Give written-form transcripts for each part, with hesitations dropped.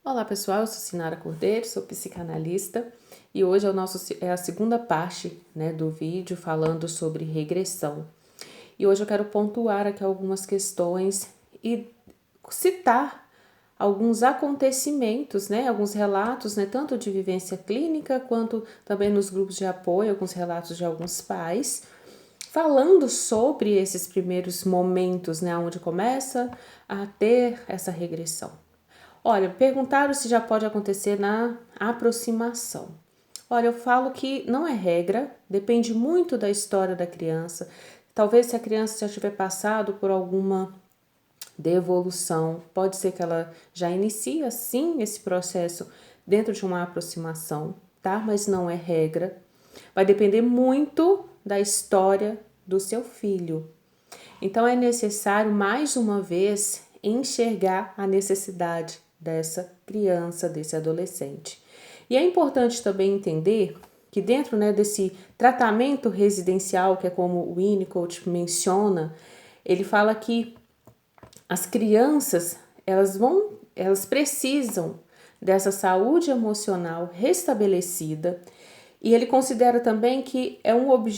Olá pessoal, eu sou Sinara Cordeiro, sou psicanalista e hoje é a segunda parte, do vídeo falando sobre regressão. E hoje eu quero pontuar aqui algumas questões e citar alguns acontecimentos, alguns relatos, tanto de vivência clínica quanto também nos grupos de apoio, alguns relatos de alguns pais, falando sobre esses primeiros momentos, onde começa a ter essa regressão. Olha, perguntaram se já pode acontecer na aproximação. Olha, eu falo que não é regra, depende muito da história da criança. Talvez se a criança já tiver passado por alguma devolução, pode ser que ela já inicie sim esse processo dentro de uma aproximação, tá? Mas não é regra. Vai depender muito da história do seu filho. Então é necessário mais uma vez enxergar a necessidade dessa criança, desse adolescente. E é importante também entender que dentro desse tratamento residencial, que é como o Winnicott menciona, ele fala que as crianças elas precisam dessa saúde emocional restabelecida. E ele considera também que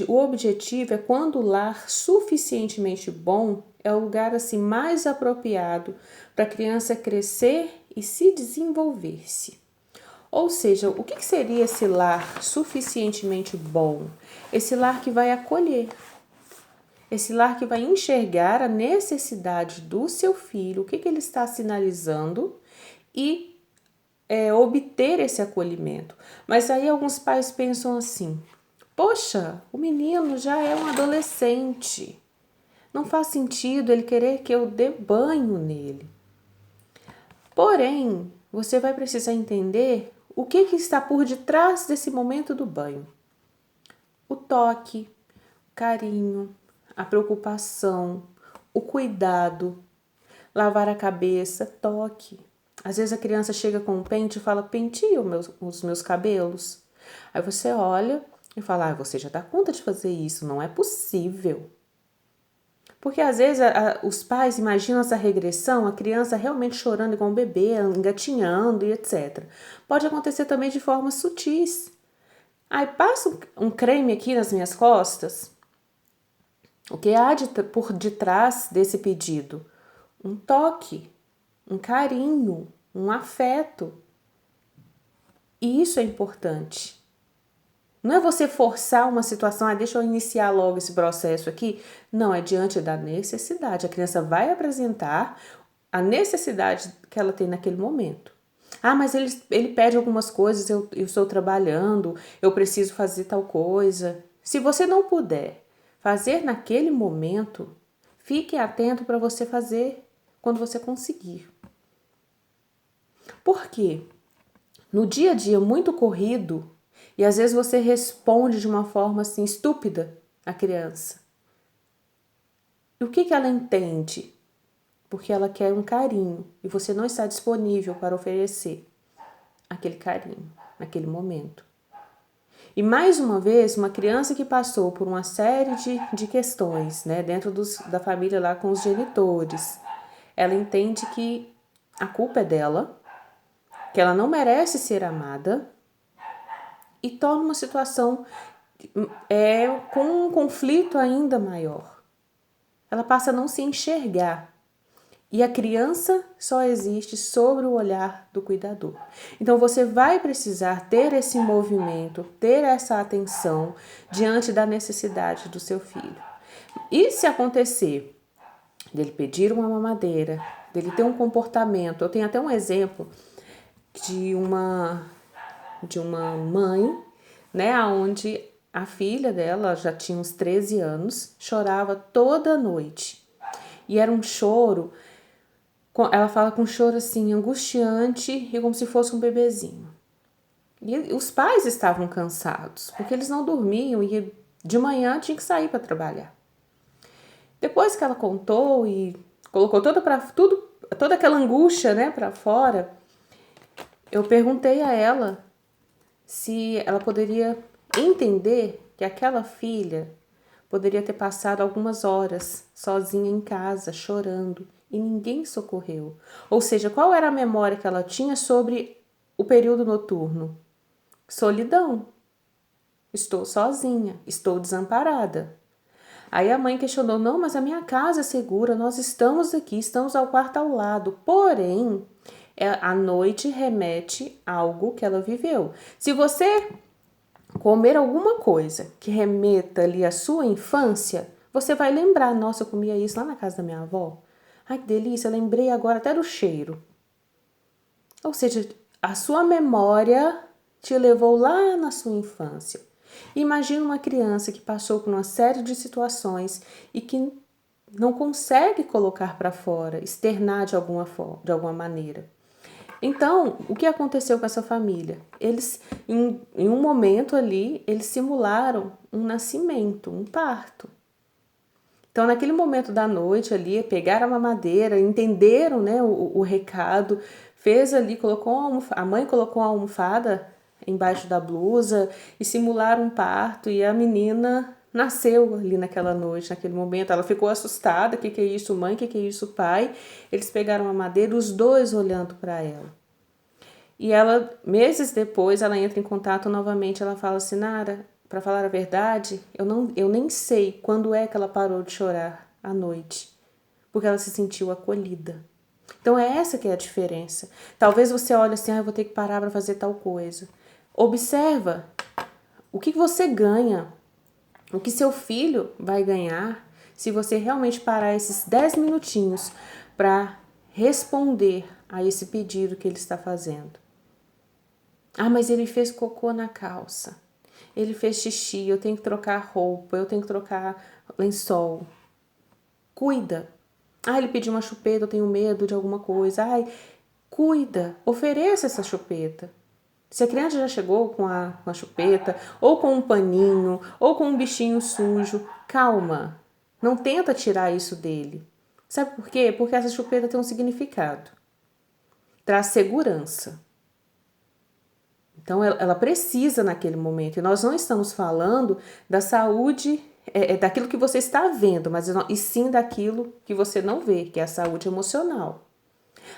o objetivo é quando o lar suficientemente bom é o lugar assim mais apropriado para a criança crescer e se desenvolver-se. Ou seja, o que seria esse lar suficientemente bom? Esse lar que vai acolher, esse lar que vai enxergar a necessidade do seu filho, o que ele está sinalizando e obter esse acolhimento. Mas aí alguns pais pensam assim: poxa, o menino já é um adolescente, não faz sentido ele querer que eu dê banho nele. Porém, você vai precisar entender o que está por detrás desse momento do banho. O toque, o carinho, a preocupação, o cuidado, lavar a cabeça, toque. Às vezes a criança chega com um pente e fala: penteia os meus cabelos. Aí você olha e fala: você já dá conta de fazer isso, não é possível. Porque às vezes os pais imaginam essa regressão, a criança realmente chorando igual um bebê, engatinhando e etc. Pode acontecer também de formas sutis. Aí passa um creme aqui nas minhas costas. O que há por detrás desse pedido? Um toque, um carinho, um afeto. E isso é importante. Não é você forçar uma situação, deixa eu iniciar logo esse processo aqui. Não, é diante da necessidade. A criança vai apresentar a necessidade que ela tem naquele momento. Mas ele pede algumas coisas, eu estou trabalhando, eu preciso fazer tal coisa. Se você não puder fazer naquele momento, fique atento para você fazer quando você conseguir. Por quê? No dia a dia muito corrido, e às vezes você responde de uma forma assim estúpida à criança. E o que ela entende? Porque ela quer um carinho e você não está disponível para oferecer aquele carinho naquele momento. E mais uma vez, uma criança que passou por uma série de questões, dentro da família lá com os genitores, ela entende que a culpa é dela, que ela não merece ser amada e torna uma situação com um conflito ainda maior. Ela passa a não se enxergar. E a criança só existe sobre o olhar do cuidador. Então você vai precisar ter esse movimento, ter essa atenção diante da necessidade do seu filho. E se acontecer dele pedir uma mamadeira, dele ter um comportamento, eu tenho até um exemplo de uma mãe, onde a filha dela já tinha uns 13 anos, chorava toda noite. E era um choro, ela fala com um choro assim, angustiante e como se fosse um bebezinho. E os pais estavam cansados, porque eles não dormiam e de manhã tinha que sair para trabalhar. Depois que ela contou e colocou toda aquela angústia, para fora, eu perguntei a ela se ela poderia entender que aquela filha poderia ter passado algumas horas sozinha em casa, chorando, e ninguém socorreu. Ou seja, qual era a memória que ela tinha sobre o período noturno? Solidão. Estou sozinha, estou desamparada. Aí a mãe questionou: não, mas a minha casa é segura, nós estamos aqui, estamos ao quarto ao lado. Porém, a noite remete a algo que ela viveu. Se você comer alguma coisa que remeta ali à sua infância, você vai lembrar: nossa, eu comia isso lá na casa da minha avó. Ai, que delícia, eu lembrei agora até do cheiro. Ou seja, a sua memória te levou lá na sua infância. Imagina uma criança que passou por uma série de situações e que não consegue colocar para fora, externar de alguma maneira. Então, o que aconteceu com essa família? Eles, em um momento ali, eles simularam um nascimento, um parto. Então, naquele momento da noite ali, pegaram a mamadeira, entenderam, né, o recado, fez ali, a mãe colocou a almofada embaixo da blusa e simularam um parto, e a menina nasceu ali naquela noite, naquele momento. Ela ficou assustada: que é isso, mãe? Que é isso, pai? Eles pegaram a madeira, os dois olhando para ela. E ela, meses depois, ela entra em contato novamente. Ela fala assim: Nara, para falar a verdade, eu nem sei quando é que ela parou de chorar à noite, porque ela se sentiu acolhida. Então é essa que é a diferença. Talvez você olhe assim: eu vou ter que parar para fazer tal coisa. Observa o que você ganha, o que seu filho vai ganhar se você realmente parar esses 10 minutinhos para responder a esse pedido que ele está fazendo. Ah, mas ele fez cocô na calça, ele fez xixi, eu tenho que trocar roupa, eu tenho que trocar lençol. Cuida. Ah, ele pediu uma chupeta, eu tenho medo de alguma coisa. Ai, cuida, ofereça essa chupeta. Se a criança já chegou com a chupeta, ou com um paninho, ou com um bichinho sujo, calma. Não tenta tirar isso dele. Sabe por quê? Porque essa chupeta tem um significado. Traz segurança. Então, ela precisa naquele momento. E nós não estamos falando da saúde, daquilo que você está vendo, e sim daquilo que você não vê, que é a saúde emocional.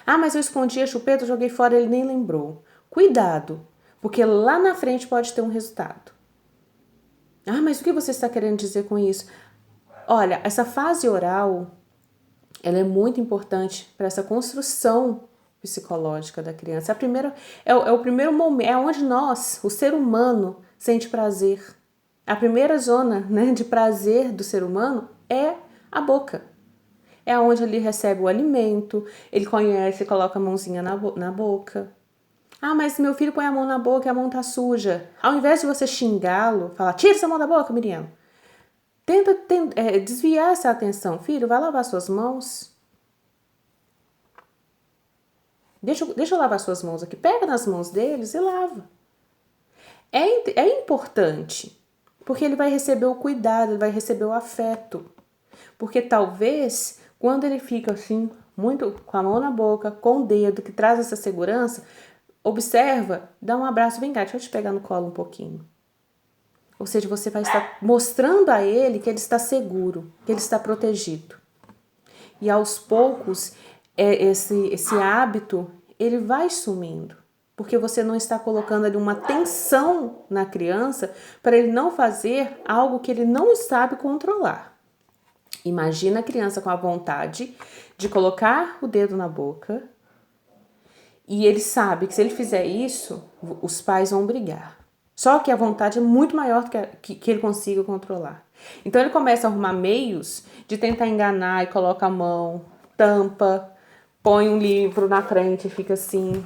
Ah, mas eu escondi a chupeta, joguei fora, ele nem lembrou. Cuidado, porque lá na frente pode ter um resultado. Ah, mas o que você está querendo dizer com isso? Olha, essa fase oral, ela é muito importante para essa construção psicológica da criança. É o primeiro momento, é onde nós, o ser humano, sente prazer. A primeira zona, né, de prazer do ser humano é a boca. É onde ele recebe o alimento, ele conhece, coloca a mãozinha na boca. Ah, mas meu filho põe a mão na boca e a mão tá suja. Ao invés de você xingá-lo, falar: tira essa mão da boca, Miriam. Tenta desviar essa atenção. Filho, vai lavar suas mãos. Deixa eu lavar suas mãos aqui. Pega nas mãos deles e lava. É importante, porque ele vai receber o cuidado, ele vai receber o afeto. Porque talvez, quando ele fica assim, muito com a mão na boca, com o dedo, que traz essa segurança, observa, dá um abraço, vem cá, deixa eu te pegar no colo um pouquinho. Ou seja, você vai estar mostrando a ele que ele está seguro, que ele está protegido. E aos poucos, esse hábito, ele vai sumindo. Porque você não está colocando ali uma tensão na criança para ele não fazer algo que ele não sabe controlar. Imagina a criança com a vontade de colocar o dedo na boca e ele sabe que se ele fizer isso, os pais vão brigar. Só que a vontade é muito maior do que ele consiga controlar. Então ele começa a arrumar meios de tentar enganar e coloca a mão, tampa, põe um livro na frente e fica assim.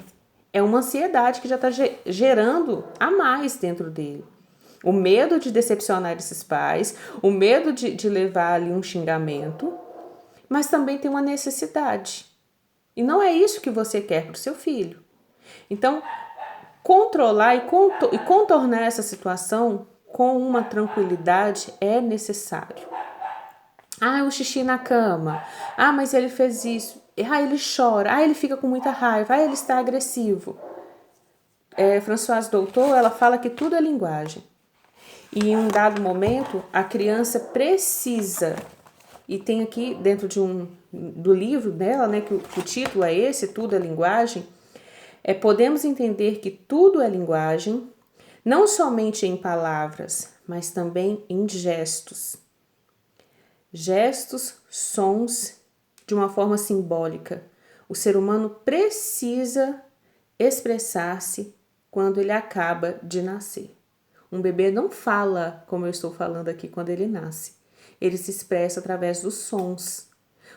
É uma ansiedade que já está gerando a mais dentro dele. O medo de decepcionar esses pais, o medo de levar ali um xingamento, mas também tem uma necessidade. E não é isso que você quer para o seu filho. Então, controlar e contornar essa situação com uma tranquilidade é necessário. Ah, o xixi na cama. Ah, mas ele fez isso. Ah, ele chora. Ah, ele fica com muita raiva. Ah, ele está agressivo. Françoise Doutor, ela fala que tudo é linguagem. E em um dado momento, a criança precisa, e tem aqui dentro de do livro dela, né, que o título é esse, Tudo é Linguagem, podemos entender que tudo é linguagem, não somente em palavras, mas também em gestos. Gestos, sons, de uma forma simbólica. O ser humano precisa expressar-se quando ele acaba de nascer. Um bebê não fala como eu estou falando aqui quando ele nasce. Ele se expressa através dos sons.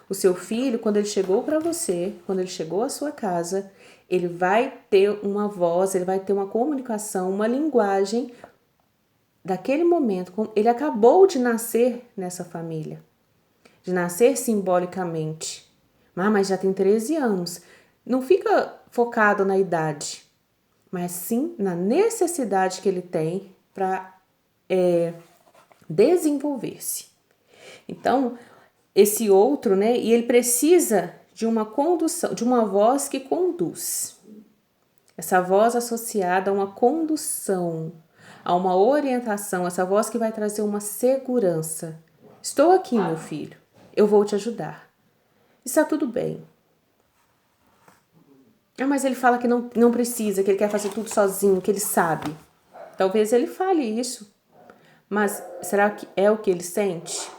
O seu filho, quando ele chegou para você, quando ele chegou à sua casa, ele vai ter uma voz, ele vai ter uma comunicação, uma linguagem daquele momento. Ele acabou de nascer nessa família, de nascer simbolicamente. Mas já tem 13 anos. Não fica focado na idade, mas sim na necessidade que ele tem para desenvolver-se. Então, esse outro, né? E ele precisa de uma condução, de uma voz que conduz. Essa voz associada a uma condução, a uma orientação, essa voz que vai trazer uma segurança. Estou aqui, meu filho. Eu vou te ajudar. Está tudo bem. Mas ele fala que não precisa, que ele quer fazer tudo sozinho, que ele sabe. Talvez ele fale isso. Mas será que é o que ele sente?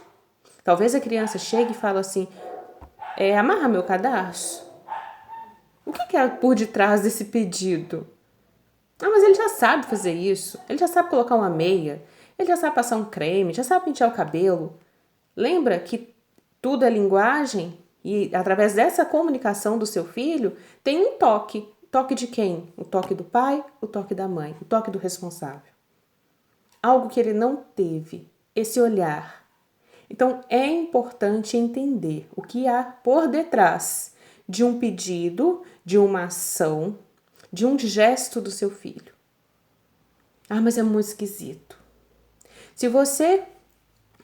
Talvez a criança chegue e fale assim, amarra meu cadarço. O que é por detrás desse pedido? Mas ele já sabe fazer isso. Ele já sabe colocar uma meia. Ele já sabe passar um creme, já sabe pentear o cabelo. Lembra que tudo é linguagem? E através dessa comunicação do seu filho, tem um toque. Toque de quem? O toque do pai, o toque da mãe, o toque do responsável. Algo que ele não teve, esse olhar. Então, é importante entender o que há por detrás de um pedido, de uma ação, de um gesto do seu filho. Mas é muito esquisito. Se você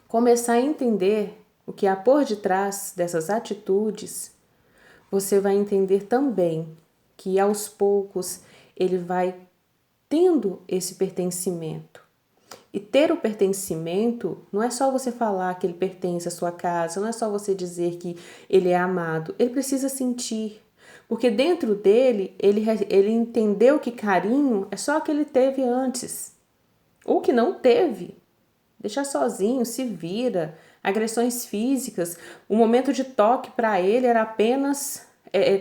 começar a entender o que há por detrás dessas atitudes, você vai entender também que aos poucos ele vai tendo esse pertencimento. E ter o pertencimento não é só você falar que ele pertence à sua casa, não é só você dizer que ele é amado. Ele precisa sentir, porque dentro dele ele entendeu que carinho é só o que ele teve antes, ou que não teve. Deixa sozinho, se vira, agressões físicas. O momento de toque para ele era apenas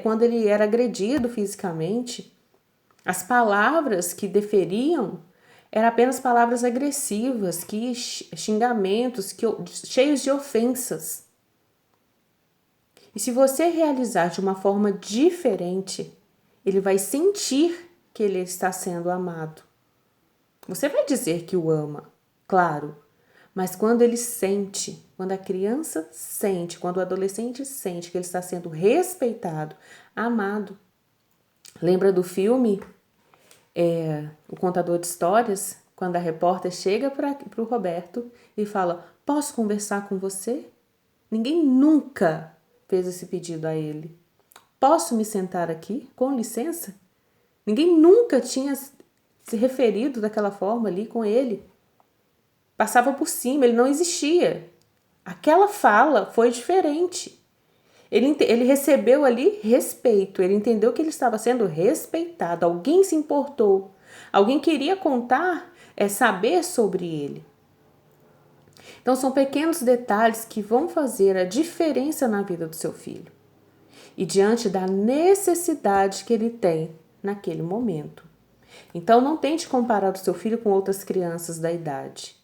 quando ele era agredido fisicamente. As palavras que deferiam eram apenas palavras agressivas, xingamentos, cheios de ofensas. E se você realizar de uma forma diferente, ele vai sentir que ele está sendo amado. Você vai dizer que o ama, claro, mas quando ele sente, quando a criança sente, quando o adolescente sente que ele está sendo respeitado, amado. Lembra do filme O Contador de Histórias? Quando a repórter chega para o Roberto e fala, posso conversar com você? Ninguém nunca fez esse pedido a ele. Posso me sentar aqui? Com licença? Ninguém nunca tinha se referido daquela forma ali com ele. Passava por cima, ele não existia. Aquela fala foi diferente. Ele recebeu ali respeito, ele entendeu que ele estava sendo respeitado, alguém se importou, alguém queria contar, saber sobre ele. Então são pequenos detalhes que vão fazer a diferença na vida do seu filho e diante da necessidade que ele tem naquele momento. Então não tente comparar o seu filho com outras crianças da idade.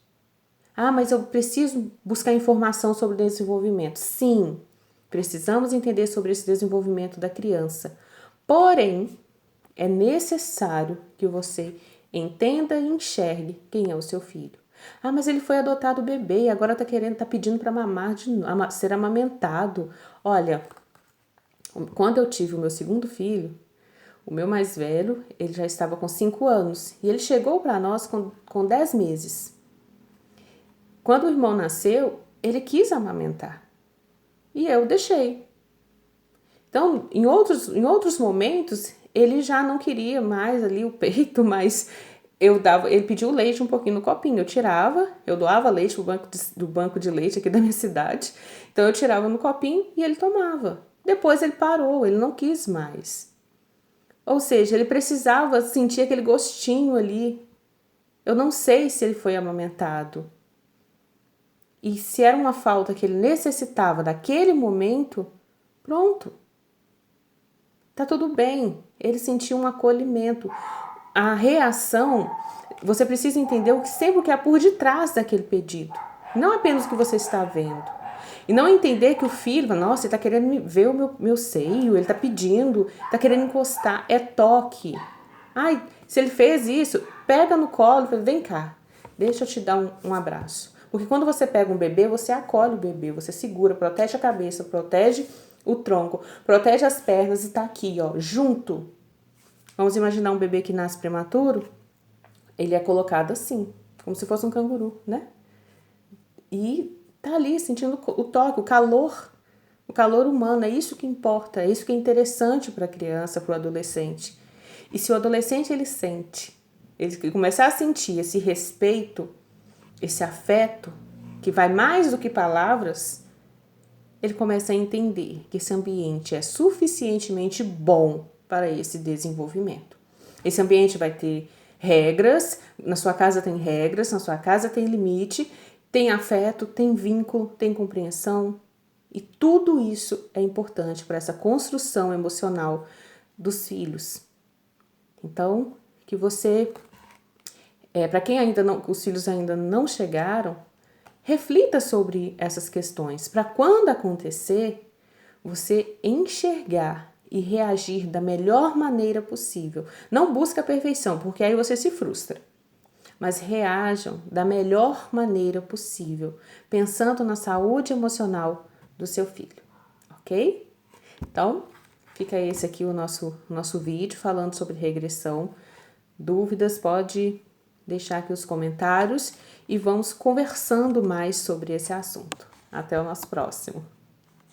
Mas eu preciso buscar informação sobre o desenvolvimento. Sim, precisamos entender sobre esse desenvolvimento da criança. Porém, é necessário que você entenda e enxergue quem é o seu filho. Mas ele foi adotado bebê e agora tá pedindo para mamar, ser amamentado. Olha, quando eu tive o meu segundo filho, o meu mais velho, ele já estava com 5 anos e ele chegou para nós com 10 meses. Quando o irmão nasceu, ele quis amamentar e eu deixei. Então, em outros momentos, ele já não queria mais ali o peito, mas ele pediu leite um pouquinho no copinho, eu tirava, eu doava leite do banco de leite aqui da minha cidade, então eu tirava no copinho e ele tomava. Depois ele parou, ele não quis mais. Ou seja, ele precisava sentir aquele gostinho ali. Eu não sei se ele foi amamentado. E se era uma falta que ele necessitava daquele momento, pronto. Tá tudo bem. Ele sentiu um acolhimento. A reação, você precisa entender sempre o que é por detrás daquele pedido. Não apenas o que você está vendo. E não entender que o filho, nossa, ele tá querendo ver o meu seio, ele tá pedindo, tá querendo encostar. É toque. Ai, se ele fez isso, pega no colo e fala, vem cá, deixa eu te dar um abraço. Porque quando você pega um bebê, você acolhe o bebê, você segura, protege a cabeça, protege o tronco, protege as pernas e tá aqui, ó, junto. Vamos imaginar um bebê que nasce prematuro, ele é colocado assim, como se fosse um canguru, né? E tá ali sentindo o toque, o calor humano, é isso que importa, é isso que é interessante para a criança, para o adolescente. E se o adolescente ele sente, ele começar a sentir esse respeito, esse afeto, que vai mais do que palavras, ele começa a entender que esse ambiente é suficientemente bom para esse desenvolvimento. Esse ambiente vai ter regras, na sua casa tem regras, na sua casa tem limite, tem afeto, tem vínculo, tem compreensão. E tudo isso é importante para essa construção emocional dos filhos. Então, que você, para quem ainda não, os filhos ainda não chegaram, reflita sobre essas questões, para quando acontecer, você enxergar e reagir da melhor maneira possível. Não busque a perfeição, porque aí você se frustra. Mas reajam da melhor maneira possível, pensando na saúde emocional do seu filho, ok? Então, fica esse aqui o nosso vídeo falando sobre regressão. Dúvidas, pode deixar aqui os comentários e vamos conversando mais sobre esse assunto. Até o nosso próximo.